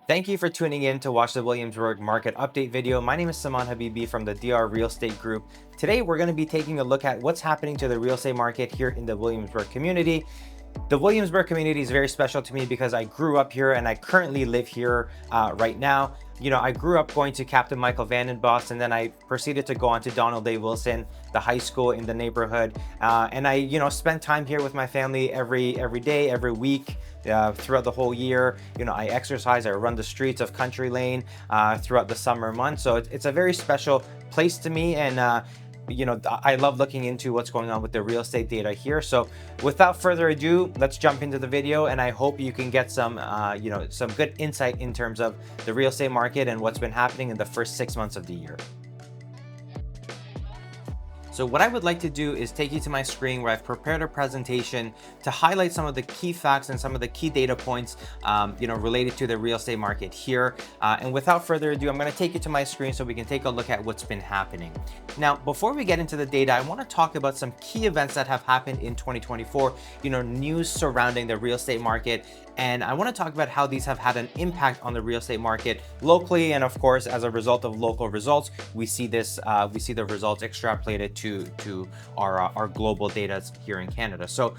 Thank you for tuning in to watch the Williamsburg market update video. My name is Saman Habibi from the DR Real Estate Group. Today, we're going to be taking a look at what's happening to the real estate market here in the Williamsburg community. The Williamsburg community is very special to me because I grew up here and I currently live here right now. I grew up going to Captain Michael Vandenbosch, and then I proceeded to go on to Donald A. Wilson, the high school in the neighborhood. And I, spend time here with my family every day, every week. Throughout the whole year, I exercise, I run the streets of Country Lane throughout the summer months. So it's a very special place to me, and I love looking into what's going on with the real estate data here. So without further ado, let's jump into the video, and I hope you can get some some good insight in terms of the real estate market and what's been happening in the first 6 months of the year. So what I would like to do is take you to my screen where I've prepared a presentation to highlight some of the key facts and some of the key data points, related to the real estate market here. And without further ado, I'm going to take you to my screen so we can take a look at what's been happening. Now, before we get into the data, I want to talk about some key events that have happened in 2024, news surrounding the real estate market. And I want to talk about how these have had an impact on the real estate market locally. And of course, as a result of local results, we see the results extrapolated to our global data here in Canada. So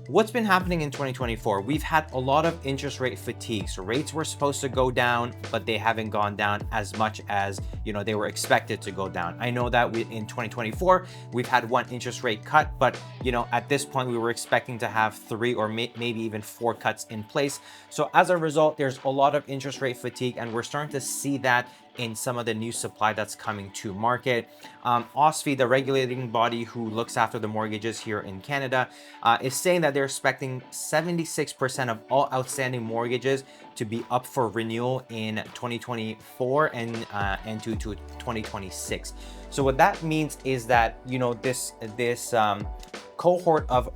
what's been happening in 2024? We've had a lot of interest rate fatigue. So rates were supposed to go down, but they haven't gone down as much as they were expected to go down. I know that in 2024 we've had one interest rate cut, but at this point we were expecting to have 3 or maybe even 4 cuts in place. So as a result, there's a lot of interest rate fatigue, and we're starting to see that in some of the new supply that's coming to market. OSFI, the regulating body who looks after the mortgages here in Canada, is saying that they're expecting 76% of all outstanding mortgages to be up for renewal in 2024 and to 2026. So what that means is that this cohort of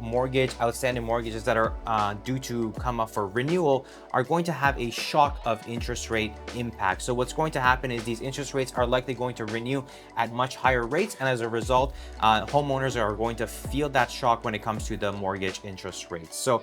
outstanding mortgages that are due to come up for renewal are going to have a shock of interest rate impact. So what's going to happen is these interest rates are likely going to renew at much higher rates, and as a result, homeowners are going to feel that shock when it comes to the mortgage interest rates. So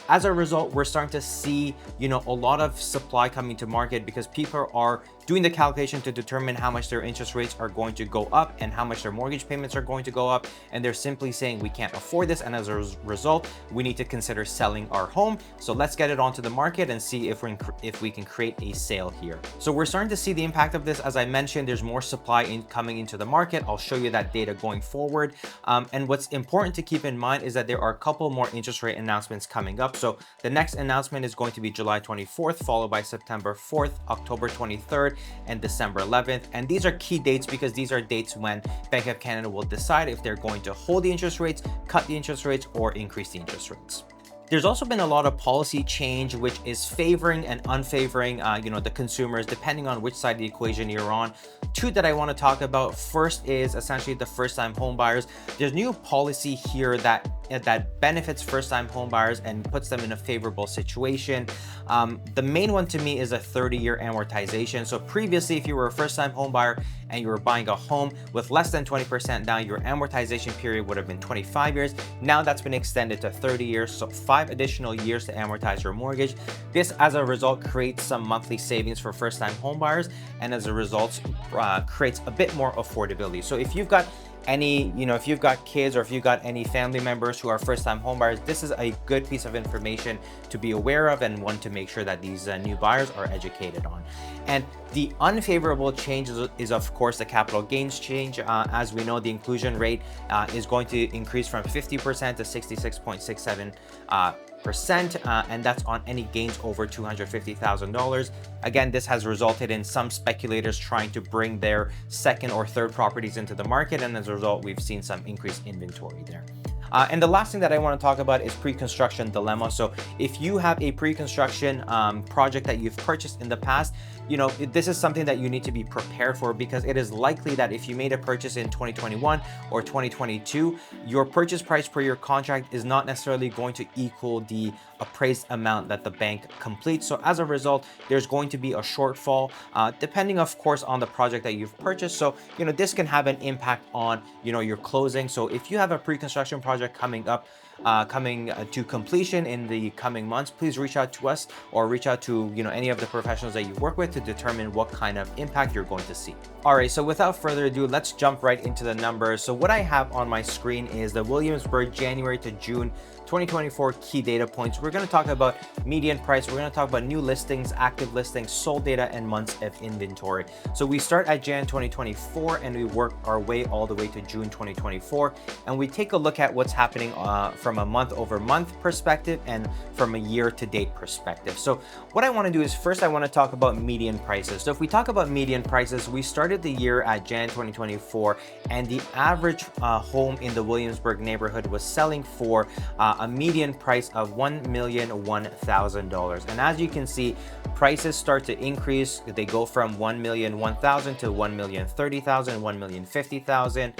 as a result, we're starting to see a lot of supply coming to market because people are doing the calculation to determine how much their interest rates are going to go up and how much their mortgage payments are going to go up, and they're simply saying we can't afford this, and as a result we need to consider selling our home. So let's get it onto the market and see if we can create a sale here. So we're starting to see the impact of this. As I mentioned, there's more supply coming into the market. I'll show you that data going forward, and what's important to keep in mind is that there are a couple more interest rate announcements coming up. So the next announcement is going to be July 24th, followed by September 4th, October 23rd, and December 11th. And these are key dates because these are dates when Bank of Canada will decide if they're going to hold the interest rates, cut the interest rates, or increase the interest rates. There's also been a lot of policy change which is favoring and unfavoring the consumers depending on which side of the equation you're on. Two that I want to talk about. First is essentially the first-time home buyers. There's new policy here that benefits first-time home buyers and puts them in a favorable situation. The main one to me is a 30-year amortization. So previously, if you were a first-time home buyer and you were buying a home with less than 20% down, your amortization period would have been 25 years. Now that's been extended to 30 years, so 5 additional years to amortize your mortgage. This, as a result, creates some monthly savings for first-time home buyers, and as a result, creates a bit more affordability. So if you've got if you've got kids or if you've got any family members who are first-time home buyers, this is a good piece of information to be aware of and one to make sure that these new buyers are educated on. And the unfavorable change is of course the capital gains change. As we know, the inclusion rate is going to increase from 50% to 66.67%. And that's on any gains over $250,000. Again, this has resulted in some speculators trying to bring their second or third properties into the market, and as a result, we've seen some increased inventory there. And the last thing that I want to talk about is pre-construction dilemma. So if you have a pre-construction project that you've purchased in the past, this is something that you need to be prepared for, because it is likely that if you made a purchase in 2021 or 2022, your purchase price per your contract is not necessarily going to equal the appraised amount that the bank completes. So as a result, there's going to be a shortfall, depending of course on the project that you've purchased. So this can have an impact on your closing. So if you have a pre-construction project coming up, coming to completion in the coming months, please reach out to us or reach out to any of the professionals that you work with to determine what kind of impact you're going to see. All right, so without further ado, let's jump right into the numbers. So what I have on my screen is the Williamsburg January to June 2024 key data points. We're going to talk about median price. We're going to talk about new listings, active listings, sold data, and months of inventory. So we start at Jan 2024 and we work our way all the way to June 2024. And we take a look at what's happening from a month over month perspective and from a year to date perspective. So what I want to do is first I want to talk about median prices. So if we talk about median prices, we started the year at Jan 2024 and the average home in the Williamsburg neighborhood was selling for a median price of $1,001,000. And as you can see, prices start to increase. They go from $1,001,000 to $1,030,000, $1,050,000.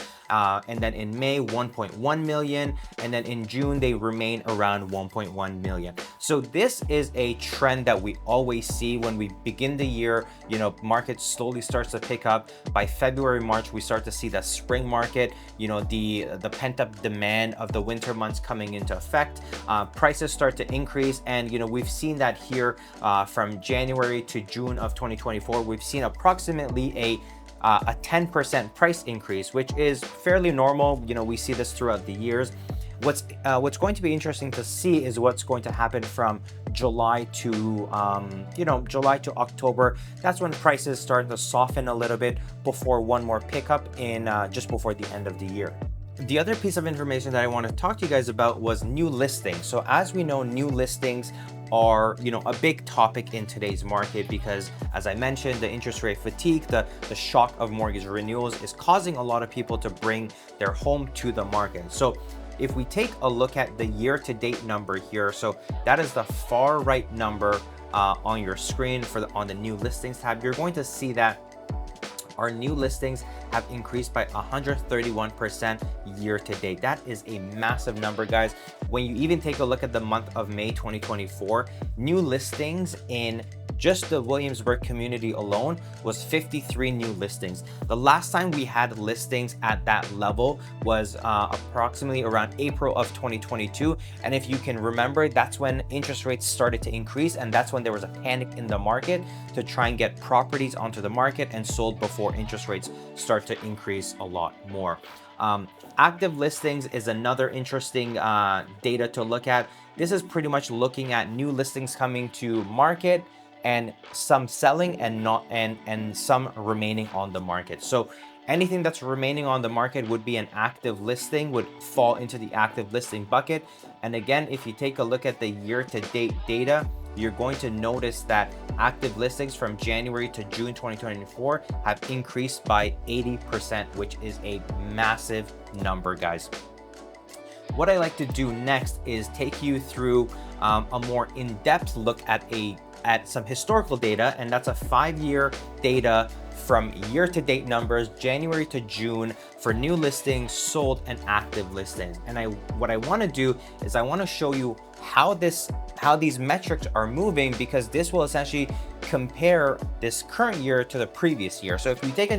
And then in May, 1.1 million. And then in June, they remain around 1.1 million. So this is a trend that we always see when we begin the year. Market slowly starts to pick up. By February, March, we start to see the spring market, the pent-up demand of the winter months coming into effect. Prices start to increase. And, we've seen that here from January to June of 2024. We've seen approximately a 10% price increase, which is fairly normal. We see this throughout the years. What's going to be interesting to see is what's going to happen from July to October. That's when prices start to soften a little bit before one more pickup in just before the end of the year. The other piece of information that I want to talk to you guys about was new listings. So as we know, new listings are a big topic in today's market because, as I mentioned, the interest rate fatigue, the shock of mortgage renewals is causing a lot of people to bring their home to the market. So if we take a look at the year-to-date number here, so that is the far right number on your screen on the new listings tab, you're going to see that our new listings have increased by 131% year to date. That is a massive number, guys. When you even take a look at the month of May 2024, new listings in just the Williamsburg community alone was 53 new listings. The last time we had listings at that level was approximately around April of 2022. And if you can remember, that's when interest rates started to increase. And that's when there was a panic in the market to try and get properties onto the market and sold before interest rates start to increase a lot more. Active listings is another interesting data to look at. This is pretty much looking at new listings coming to market and some selling and some remaining on the market. So anything that's remaining on the market would be an active listing, would fall into the active listing bucket. And again, if you take a look at the year-to-date data, you're going to notice that active listings from January to June 2024 have increased by 80%, which is a massive number, guys. What I like to do next is take you through a more in-depth look at some historical data, and that's a 5-year data from year-to-date numbers, January to June, for new listings, sold, and active listings. And what I want to do is I want to show you how these metrics are moving, because this will essentially compare this current year to the previous year. So if we take a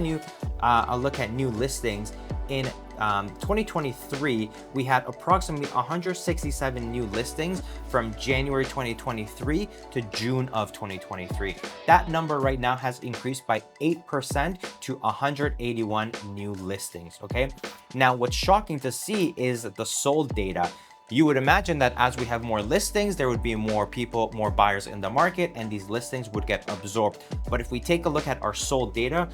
look at new listings in 2023, we had approximately 167 new listings from January 2023 to June of 2023. That number right now has increased by 8% to 181 new listings. Okay. Now, what's shocking to see is the sold data. You would imagine that as we have more listings, there would be more buyers in the market, and these listings would get absorbed. But if we take a look at our sold data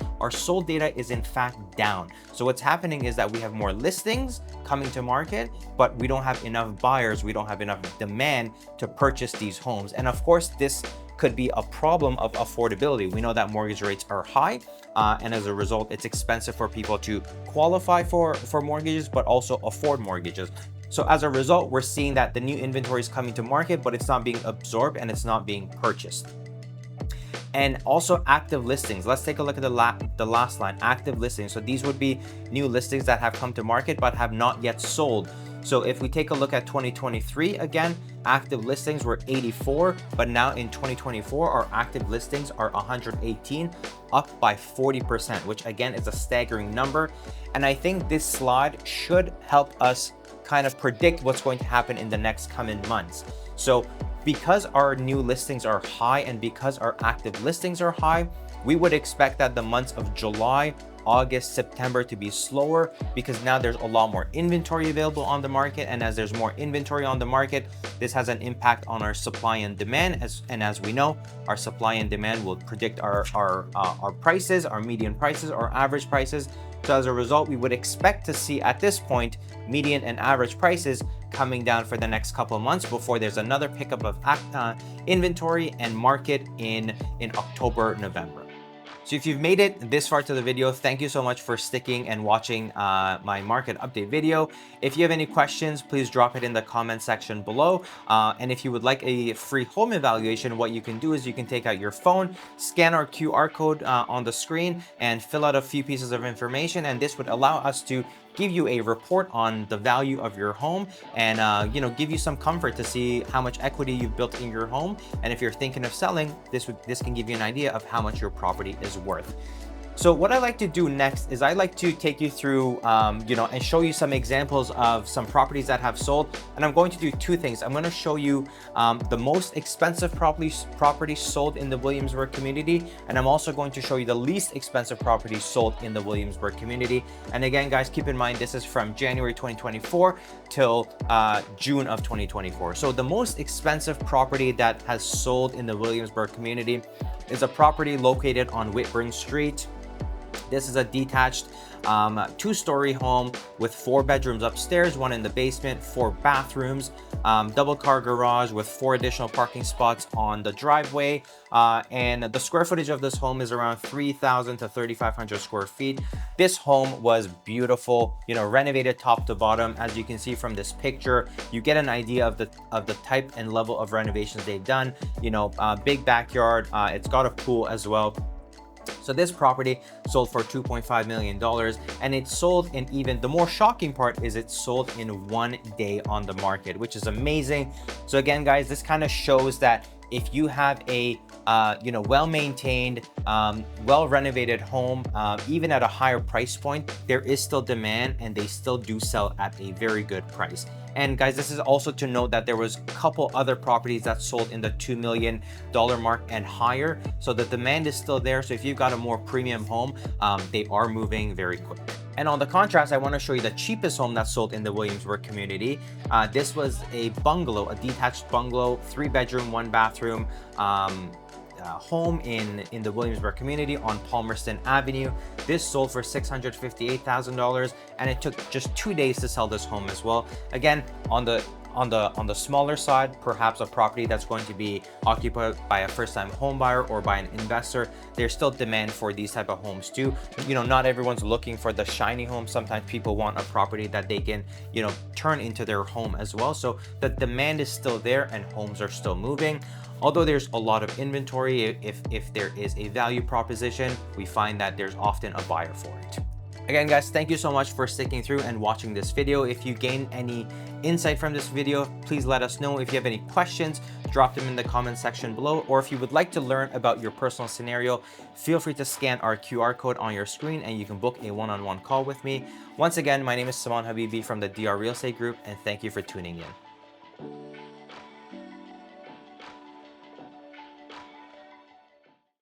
is in fact down. So what's happening is that we have more listings coming to market, but we don't have enough buyers. We don't have enough demand to purchase these homes. And of course, this could be a problem of affordability. We know that mortgage rates are high, and as a result, it's expensive for people to qualify for mortgages, but also afford mortgages. So as a result, we're seeing that the new inventory is coming to market, but it's not being absorbed and it's not being purchased. And also active listings. Let's take a look at the last line, active listings. So these would be new listings that have come to market but have not yet sold. So if we take a look at 2023, again, active listings were 84, but now in 2024, our active listings are 118, up by 40%, which again is a staggering number. And I think this slide should help us kind of predict what's going to happen in the next coming months. So because our new listings are high and because our active listings are high, we would expect that the months of July, August, September to be slower, because now there's a lot more inventory available on the market. And as there's more inventory on the market, this has an impact on our supply and demand. As we know, our supply and demand will predict our prices, our median prices, our average prices. So as a result, we would expect to see at this point median and average prices coming down for the next couple of months before there's another pickup of inventory and market in October, November. So if you've made it this far to the video, thank you so much for sticking and watching my market update video. If you have any questions, please drop it in the comment section below. And if you would like a free home evaluation, what you can do is you can take out your phone, scan our QR code on the screen, and fill out a few pieces of information. And this would allow us to give you a report on the value of your home and give you some comfort to see how much equity you've built in your home. And if you're thinking of selling, this can give you an idea of how much your property is worth. So what I like to do next is I like to take you through, and show you some examples of some properties that have sold. And I'm going to do two things. I'm going to show you the most expensive properties sold in the Williamsburg community. And I'm also going to show you the least expensive properties sold in the Williamsburg community. And again, guys, keep in mind, this is from January 2024 till June of 2024. So the most expensive property that has sold in the Williamsburg community is a property located on Whitburn Street. This is a detached two-story home with 4 bedrooms upstairs, 1 in the basement, 4 bathrooms, double car garage with 4 additional parking spots on the driveway. And the square footage of this home is around 3,000 to 3,500 square feet. This home was beautiful, renovated top to bottom. As you can see from this picture, you get an idea of the type and level of renovations they've done. Big backyard. It's got a pool as well. So this property sold for $2.5 million, and it sold in, even the more shocking part is it sold in 1 day on the market, which is amazing. So again, guys, this kind of shows that if you have a well-maintained, well-renovated home, even at a higher price point, there is still demand and they still do sell at a very good price. And guys, this is also to note that there was a couple other properties that sold in the $2 million mark and higher. So the demand is still there. So if you've got a more premium home, they are moving very quick. And on the contrast, I want to show you the cheapest home that sold in the Williamsburg community. This was a bungalow, a detached bungalow, 3 bedroom, 1 bathroom, home in the Williamsburg community on Palmerston Avenue. This sold for $658,000, and it took just 2 days to sell this home as well. Again, on the smaller side, perhaps a property that's going to be occupied by a first-time home buyer or by an investor. There's still demand for these type of homes too. Not everyone's looking for the shiny home. Sometimes people want a property that they can, turn into their home as well. So the demand is still there and homes are still moving. Although there's a lot of inventory, if there is a value proposition, we find that there's often a buyer for it. Again, guys, thank you so much for sticking through and watching this video. If you gain any insight from this video, please let us know. If you have any questions, drop them in the comment section below. Or if you would like to learn about your personal scenario, feel free to scan our QR code on your screen and you can book a one-on-one call with me. Once again, my name is Saman Habibi from the DR Real Estate Group, and thank you for tuning in.